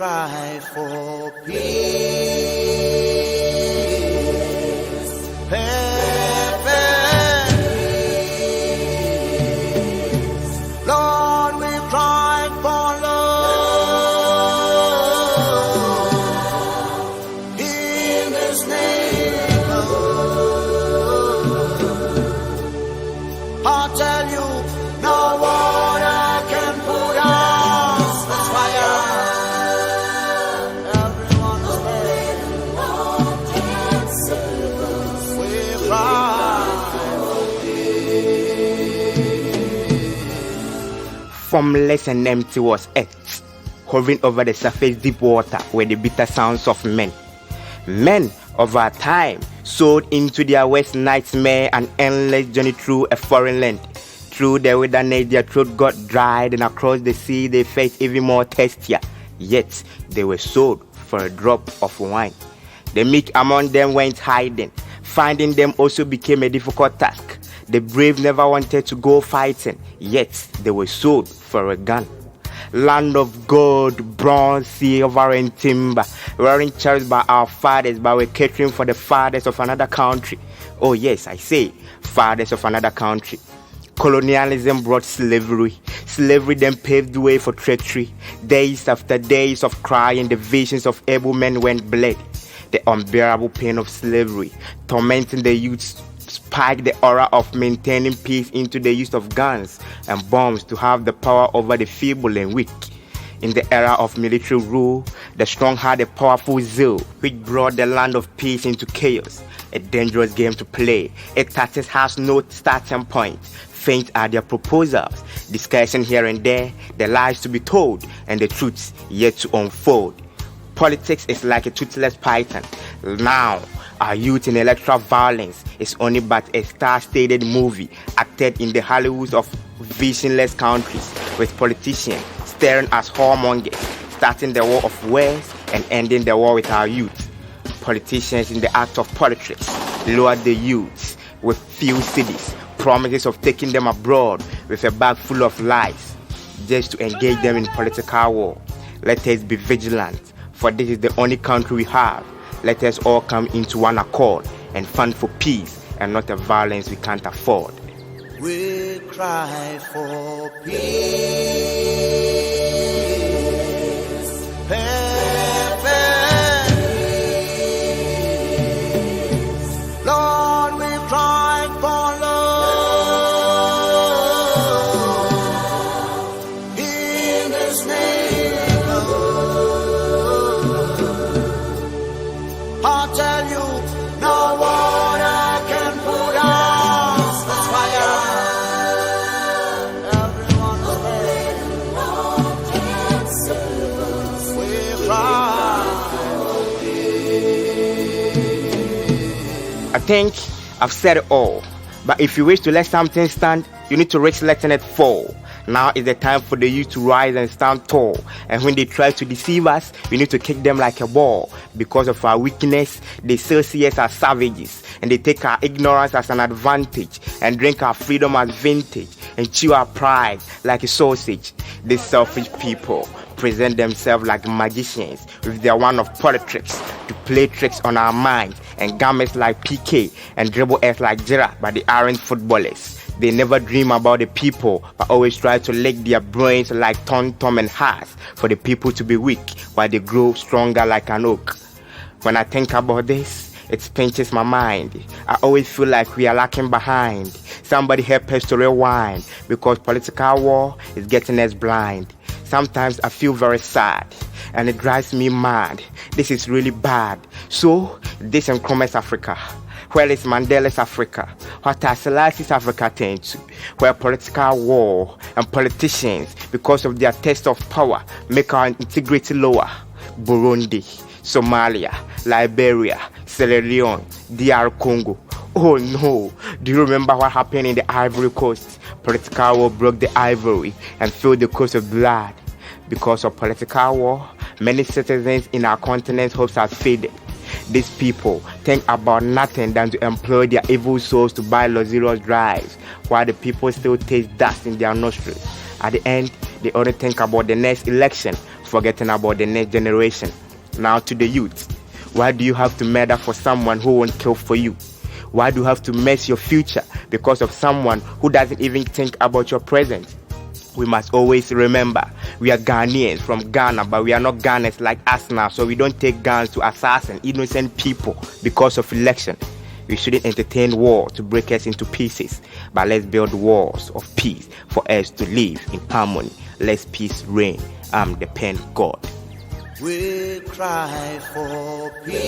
cry for peace. Perfect peace. Lord, we cry for love in this neighborhood. I'll tell you, no water can put out the fire. Everyone is there. We cry. Formless and empty was earth, hovering over the surface deep water were the bitter sounds of men. Men of our time soared into their worst nightmare, an endless journey through a foreign land. Through the wilderness their throat got dried, and across the sea they felt even more thirstier. Yet they were sold for a drop of wine. The meek among them went hiding. Finding them also became a difficult task. The brave never wanted to go fighting, yet they were sold for a gun. Land of gold, bronze, silver, and timber, wearing cherished by our fathers, but we're catering for the fathers of another country. Oh yes, I say, fathers of another country. Colonialism brought slavery. Slavery then paved the way for treachery. Days after days of crying, the visions of able men went bled. The unbearable pain of slavery, tormenting the youth, spiked the aura of maintaining peace into the use of guns and bombs to have the power over the feeble and weak. In the era of military rule, the strong had a powerful zeal, which brought the land of peace into chaos. A dangerous game to play. Its tactics has no starting point. Faint are their proposals, discussion here and there, the lies to be told, and the truths yet to unfold. Politics is like a toothless python. Now, our youth in electoral violence is only but a star-studded movie acted in the Hollywoods of visionless countries, with politicians staring as whoremongers, starting the war of words and ending the war with our youth. Politicians in the act of politics lure the youth with few cities, promises of taking them abroad with a bag full of lies, just to engage them in political war. Let us be vigilant, for this is the only country we have. Let us all come into one accord and fund for peace and not a violence we can't afford. We cry for peace. Perfect peace. Lord, we cry for love in this neighborhood. I'll tell you, no water can put out the fire. Everyone is there. We cry. I think I've said it all, but if you wish to let something stand, you need to risk letting it fall. Now is the time for the youth to rise and stand tall. And when they try to deceive us, we need to kick them like a ball. Because of our weakness, they still see us as savages, and they take our ignorance as an advantage, and drink our freedom as vintage, and chew our pride like a sausage. These selfish people present themselves like magicians with their wand of politics to play tricks on our minds, and garments like PK, and dribble us like Gerrard, but they aren't footballers. They never dream about the people, but always try to lick their brains like Tom, Tom and Haas for the people to be weak, while they grow stronger like an oak. When I think about this, it pinches my mind. I always feel like we are lacking behind. Somebody help us to rewind, because political war is getting us blind. Sometimes I feel very sad, and it drives me mad. This is really bad. So, this encompasses Africa. Where is Mandela's Africa? What has Selassie's Africa turned to? Where political war and politicians, because of their taste of power, make our integrity lower. Burundi, Somalia, Liberia, Sierra Leone, DR Congo. Oh no, do you remember what happened in the Ivory Coast? Political war broke the ivory and filled the coast with blood. Because of political war, many citizens in our continent's hopes have faded. These people think about nothing than to employ their evil souls to buy luxurious drives, while the people still taste dust in their nostrils. At the end, they only think about the next election, forgetting about the next generation. Now to the youth. Why do you have to murder for someone who won't kill for you? Why do you have to mess your future because of someone who doesn't even think about your present? We must always remember we are Ghanaians from Ghana, but we are not Ghanaians like us now, so we don't take guns to assassinate innocent people because of election. We shouldn't entertain war to break us into pieces, but let's build walls of peace for us to live in harmony. Let peace reign. I'm the pen God. We cry for peace.